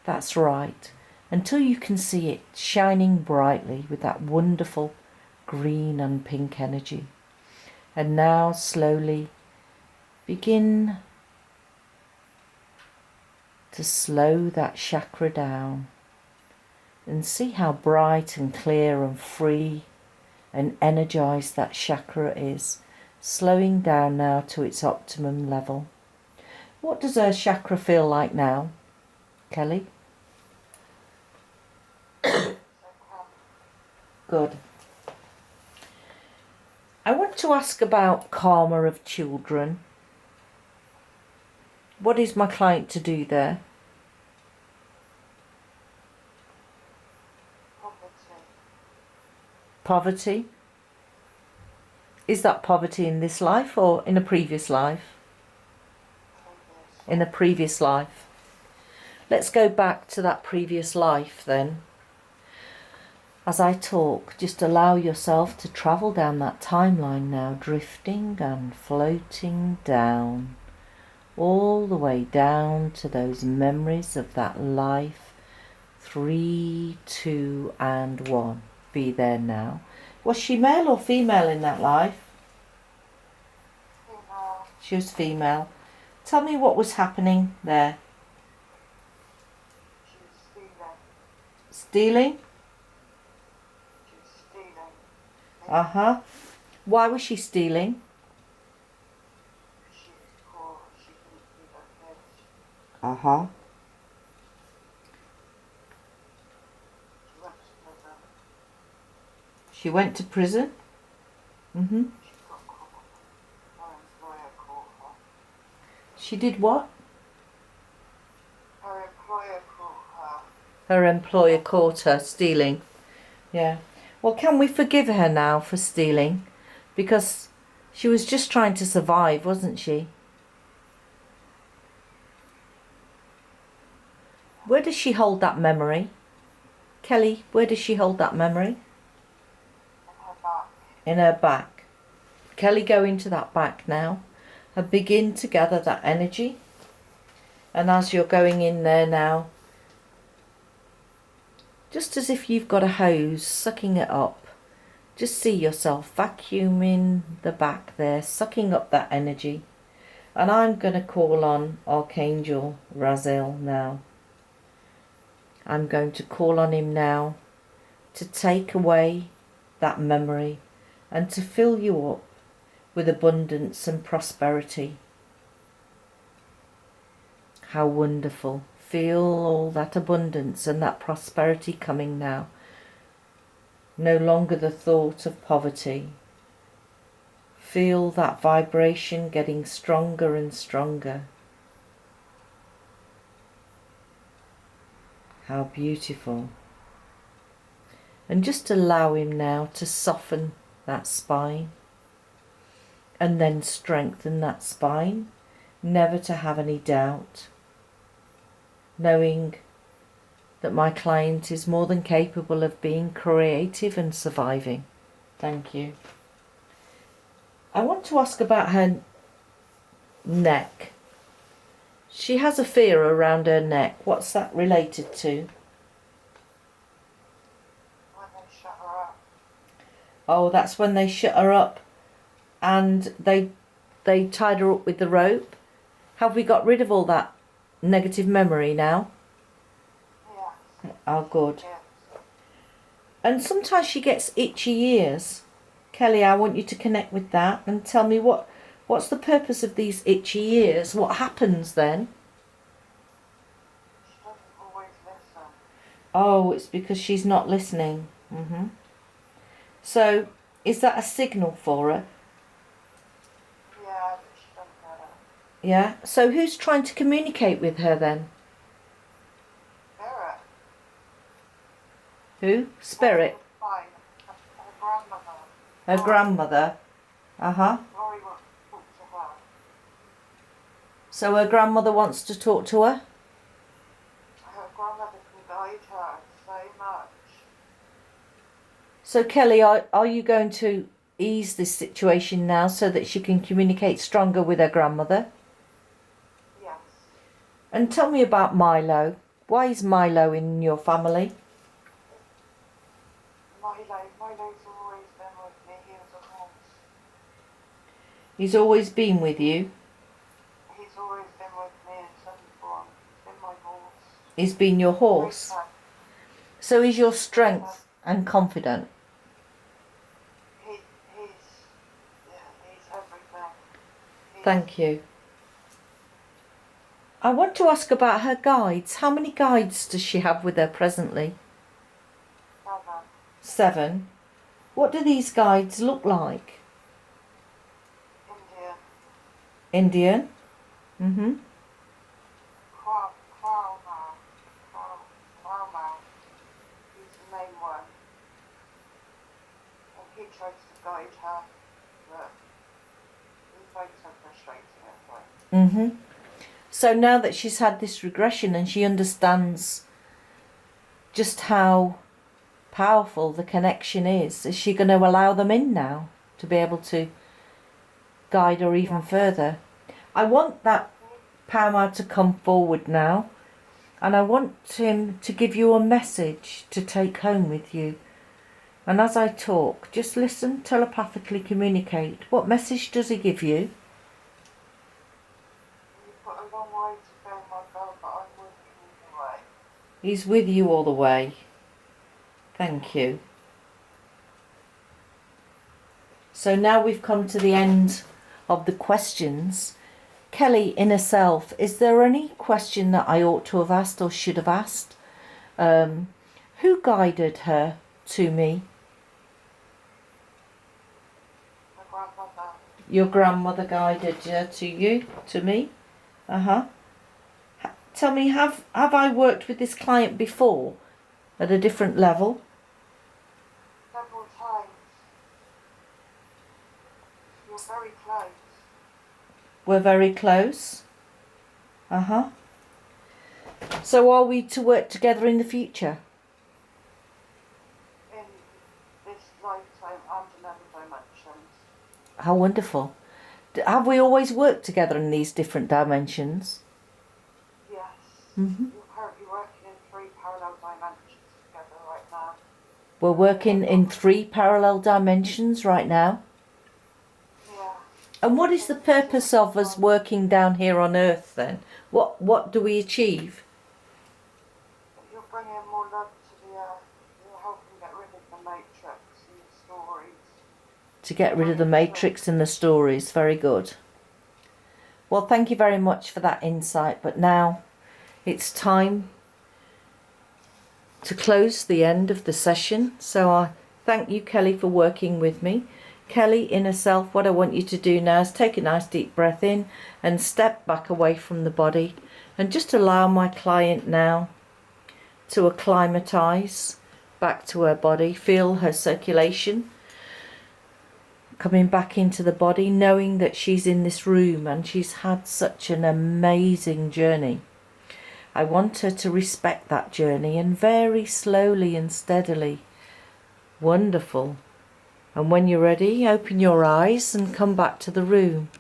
That's right. Until you can see it shining brightly with that wonderful green and pink energy. And now slowly begin to slow that chakra down and see how bright and clear and free and energized that chakra is, slowing down now to its optimum level. What does her chakra feel like now, Kelly? Good. I want to ask about karma of children. What is my client to do there? Poverty? Is that poverty in this life or in a previous life? In a previous life. Let's go back to that previous life then. As I talk, just allow yourself to travel down that timeline now, drifting and floating down, all the way down to those memories of that life, 3, 2 and 1. Be there now. Was she male or female in that life? Female. She was female. Tell me what was happening there. She was stealing. Stealing? She was stealing. Uh-huh. Why was she stealing? She was poor. She couldn't feed her kids. Uh-huh. She went to prison. She went to prison? Mm-hmm. She got caught. Her employer caught her. She did what? Her employer caught her. Her employer caught her stealing. Yeah. Well, can we forgive her now for stealing? Because she was just trying to survive, wasn't she? Where does she hold that memory? Kelly, where does she hold that memory? In her back. In her back. Kelly, go into that back now and begin to gather that energy. And as you're going in there now, just as if you've got a hose sucking it up, just see yourself vacuuming the back there, sucking up that energy. And I'm going to call on Archangel Raziel now. I'm going to call on him now to take away that memory and to fill you up with abundance and prosperity. How wonderful. Feel all that abundance and that prosperity coming now. No longer the thought of poverty. Feel that vibration getting stronger and stronger. How beautiful. And just allow him now to soften that spine and then strengthen that spine, never to have any doubt, knowing that my client is more than capable of being creative and surviving. Thank you. I want to ask about her neck. She has a fear around her neck. What's that related to? When they shut her up. Oh, that's when they shut her up and they tied her up with the rope. Have we got rid of all that negative memory now? Yes. Oh, good. Yes. And sometimes she gets itchy ears. Kelly, I want you to connect with that and tell me what's the purpose of these itchy ears? What happens then? She doesn't always listen. Oh, it's because she's not listening. So, is that a signal for her? Yeah, but she doesn't get it. Yeah. So who's trying to communicate with her then? Spirit. Who? Spirit. Fine. Her grandmother. Her grandmother. Uh-huh. Rory wants to talk to her. So her grandmother wants to talk to her? Her grandmother can guide her so much. So Kelly, are you going to ease this situation now so that she can communicate stronger with her grandmother? Yes. And tell me about Milo. Why is Milo in your family? Milo's always been with me. He was a horse. He's always been with you. He's always been with me in some form. He's been my horse. He's been your horse. So he's your strength and confidant. He's everything. Thank you. I want to ask about her guides. How many guides does she have with her presently? 7. What do these guides look like? Indian? Mm-hmm. He's the main one. And he tries to guide her, but he finds her frustrating at Mm-hmm. So now that she's had this regression and she understands just how powerful the connection is she going to allow them in now to be able to guide her even further? I want that Power to come forward now, and I want him to give you a message to take home with you. And as I talk, just listen, telepathically communicate. What message does he give you? You've got a long way to go, my girl, but I'm with you all the way. He's with you all the way. Thank you. So now we've come to the end of the questions. Kelly, inner self, is there any question that I ought to have asked or should have asked? Who guided her to me? My grandmother. Your grandmother guided her to you, to me? Uh-huh. Tell me, have I worked with this client before at a different level? Several times. You're very close. We're very close. Uh-huh. So are we to work together in the future? In this lifetime and in other dimensions. How wonderful. Have we always worked together in these different dimensions? Yes. Mm-hmm. You're currently working in 3 parallel dimensions together right now. We're working in 3 parallel dimensions right now. Yeah. And what is the purpose of us working down here on Earth then? What do we achieve? You're bringing more love to the earth. You're helping get rid of the matrix and the stories. To get rid of the matrix and the stories. Very good. Well, thank you very much for that insight. But now it's time to close the end of the session. So I thank you, Kelly, for working with me. Kelly, inner self, what I want you to do now is take a nice deep breath in and step back away from the body and just allow my client now to acclimatise back to her body. Feel her circulation coming back into the body, knowing that she's in this room and she's had such an amazing journey. I want her to respect that journey and very slowly and steadily. Wonderful. And when you're ready, open your eyes and come back to the room.